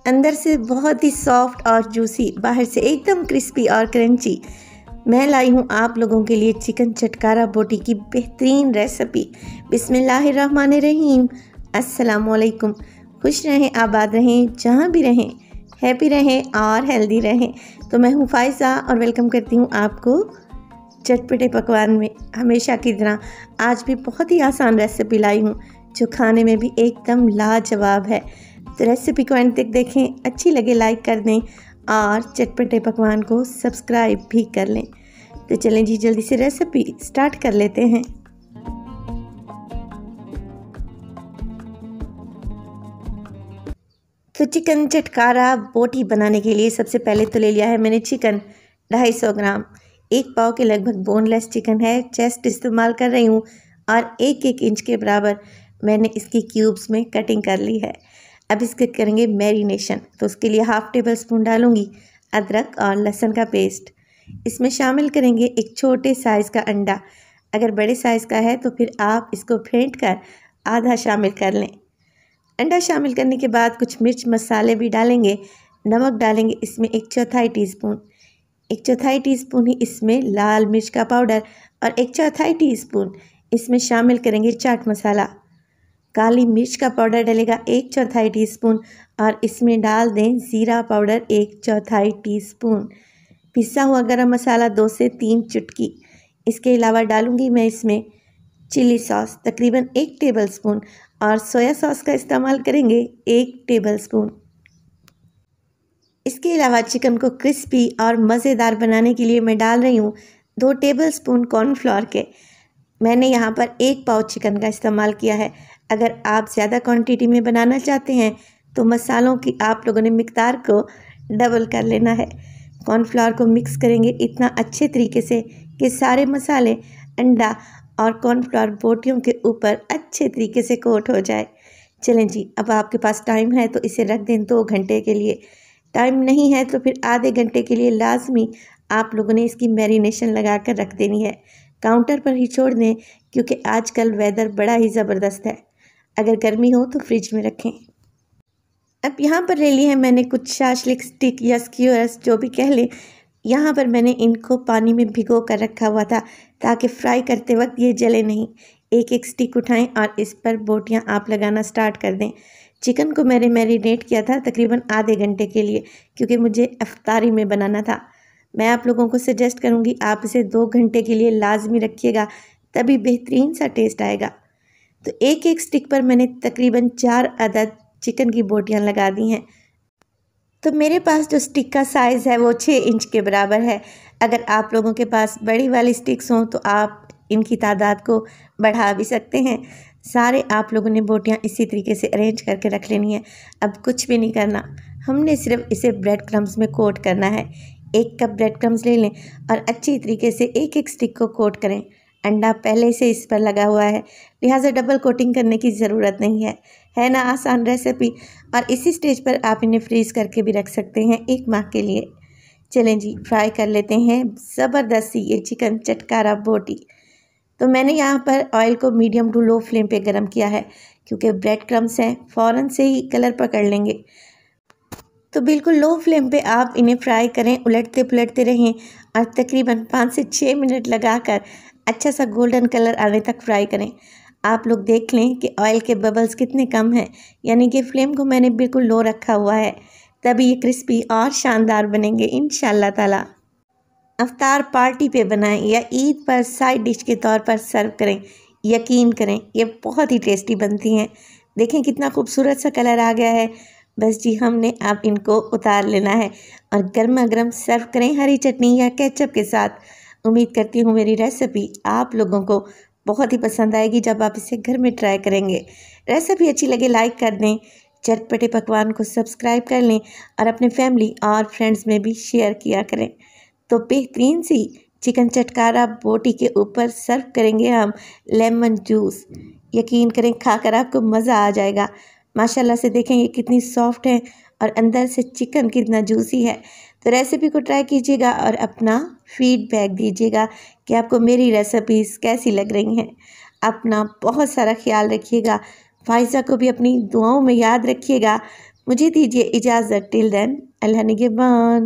अंदर से बहुत ही सॉफ्ट और जूसी, बाहर से एकदम क्रिस्पी और क्रंची। मैं लाई हूँ आप लोगों के लिए चिकन चटकारा बोटी की बेहतरीन रेसिपी। बिस्मिल्लाहिर्रहमानिर्रहीम। अस्सलामुअलैकुम। खुश रहें, आबाद रहें, जहाँ भी रहें, हैप्पी रहें और हेल्दी रहें। तो मैं हूँ फ़ाइज़ा और वेलकम करती हूँ आपको चटपटे पकवान में। हमेशा की तरह आज भी बहुत ही आसान रेसिपी लाई हूँ जो खाने में भी एकदम लाजवाब है। तो रेसिपी को अंत तक देखें, अच्छी लगे लाइक कर दें और चटपटे पकवान को सब्सक्राइब भी कर लें। तो चलें जी, जल्दी से रेसिपी स्टार्ट कर लेते हैं। तो चिकन चटकारा बोटी बनाने के लिए सबसे पहले तो ले लिया है मैंने चिकन 250 ग्राम। 1 पाव के लगभग बोनलेस चिकन है, चेस्ट इस्तेमाल कर रही हूँ और 1-1 इंच के बराबर मैंने इसकी क्यूब्स में कटिंग कर ली है। अब इसके करेंगे मैरिनेशन। तो उसके लिए 1/2 टेबल स्पून डालूंगी अदरक और लहसुन का पेस्ट। इसमें शामिल करेंगे एक छोटे साइज़ का अंडा। अगर बड़े साइज़ का है तो फिर आप इसको फेंट कर आधा शामिल कर लें। अंडा शामिल करने के बाद कुछ मिर्च मसाले भी डालेंगे। नमक डालेंगे इसमें 1/4 टीस्पून। 1/4 टीस्पून ही इसमें लाल मिर्च का पाउडर और 1/4 टीस्पून इसमें शामिल करेंगे चाट मसाला। काली मिर्च का पाउडर डलेगा 1/4 टीस्पून और इसमें डाल दें ज़ीरा पाउडर 1/4 टीस्पून। पिसा हुआ गरम मसाला 2 से 3 चुटकी। इसके अलावा डालूंगी मैं इसमें चिली सॉस तकरीबन 1 टेबल स्पून और सोया सॉस का इस्तेमाल करेंगे 1 टेबल स्पून। इसके अलावा चिकन को क्रिस्पी और मज़ेदार बनाने के लिए मैं डाल रही हूँ 2 टेबल स्पून कॉर्नफ्लोर के। मैंने यहाँ पर 1 पाव चिकन का इस्तेमाल किया है। अगर आप ज़्यादा क्वांटिटी में बनाना चाहते हैं तो मसालों की आप लोगों ने मिकदार को डबल कर लेना है। कॉर्नफ्लोर को मिक्स करेंगे इतना अच्छे तरीके से कि सारे मसाले अंडा और कॉर्नफ्लोर बोटियों के ऊपर अच्छे तरीके से कोट हो जाए। चलें जी, अब आपके पास टाइम है तो इसे रख दें 2 घंटे के लिए। टाइम नहीं है तो फिर आधे घंटे के लिए लाजमी आप लोगों ने इसकी मैरिनेशन लगा कर रख देनी है। काउंटर पर ही छोड़ दें क्योंकि आजकल वेदर बड़ा ही ज़बरदस्त है। अगर गर्मी हो तो फ्रिज में रखें। अब यहाँ पर ले ली है मैंने कुछ शाशलिक स्टिक या स्क्यूअर्स, जो भी कह लें। यहाँ पर मैंने इनको पानी में भिगो कर रखा हुआ था ताकि फ्राई करते वक्त ये जले नहीं। 1-1 स्टिक उठाएं और इस पर बोटियाँ आप लगाना स्टार्ट कर दें। चिकन को मैंने मैरिनेट किया था तकरीबन आधे घंटे के लिए क्योंकि मुझे इफ्तारी में बनाना था। मैं आप लोगों को सजेस्ट करूँगी आप इसे 2 घंटे के लिए लाजमी रखिएगा, तभी बेहतरीन सा टेस्ट आएगा। तो 1-1 स्टिक पर मैंने तकरीबन 4 अदद चिकन की बोटियां लगा दी हैं। तो मेरे पास जो स्टिक का साइज़ है वो 6 इंच के बराबर है। अगर आप लोगों के पास बड़ी वाली स्टिक्स हों तो आप इनकी तादाद को बढ़ा भी सकते हैं। सारे आप लोगों ने बोटियां इसी तरीके से अरेंज करके रख लेनी है। अब कुछ भी नहीं करना, हमने सिर्फ इसे ब्रेड क्रम्स में कोट करना है। 1 कप ब्रेड क्रम्स ले लें और अच्छी तरीके से 1-1 स्टिक को कोट करें। अंडा पहले से इस पर लगा हुआ है, लिहाजा डबल कोटिंग करने की ज़रूरत नहीं है ना आसान रेसिपी। और इसी स्टेज पर आप इन्हें फ्रीज़ करके भी रख सकते हैं 1 माह के लिए। चलें जी, फ्राई कर लेते हैं ज़बरदस्त सी ये चिकन चटकारा बोटी। तो मैंने यहाँ पर ऑयल को मीडियम टू लो फ्लेम पे गरम किया है क्योंकि ब्रेड क्रम्स हैं, फ़ौरन से ही कलर पकड़ लेंगे। तो बिल्कुल लो फ्लेम पे आप इन्हें फ्राई करें, उलटते पुलटते रहें और तकरीबन 5 से 6 मिनट लगाकर अच्छा सा गोल्डन कलर आने तक फ्राई करें। आप लोग देख लें कि ऑयल के बबल्स कितने कम हैं, यानी कि फ्लेम को मैंने बिल्कुल लो रखा हुआ है, तभी ये क्रिस्पी और शानदार बनेंगे इंशाल्लाह ताला। अफ्तार पार्टी पे बनाएं या ईद पर साइड डिश के तौर पर सर्व करें। यकीन करें ये बहुत ही टेस्टी बनती हैं। देखें कितना खूबसूरत सा कलर आ गया है। बस जी, हमने अब इनको उतार लेना है और गर्मा गर्म सर्व करें हरी चटनी या केचप के साथ। उम्मीद करती हूँ मेरी रेसिपी आप लोगों को बहुत ही पसंद आएगी जब आप इसे घर में ट्राई करेंगे। रेसिपी अच्छी लगे लाइक कर दें, चटपटे पकवान को सब्सक्राइब कर लें और अपने फैमिली और फ्रेंड्स में भी शेयर किया करें। तो बेहतरीन सी चिकन चटकारा बोटी के ऊपर सर्व करेंगे हम लेमन जूस। यकीन करें खाकर आपको मज़ा आ जाएगा। माशाल्लाह से देखें ये कितनी सॉफ्ट है और अंदर से चिकन कितना जूसी है। तो रेसिपी को ट्राई कीजिएगा और अपना फीडबैक दीजिएगा कि आपको मेरी रेसिपीज़ कैसी लग रही हैं। अपना बहुत सारा ख्याल रखिएगा। फ़ाइज़ा को भी अपनी दुआओं में याद रखिएगा। मुझे दीजिए इजाज़त। टिल देन, अल्लाह निगहबान।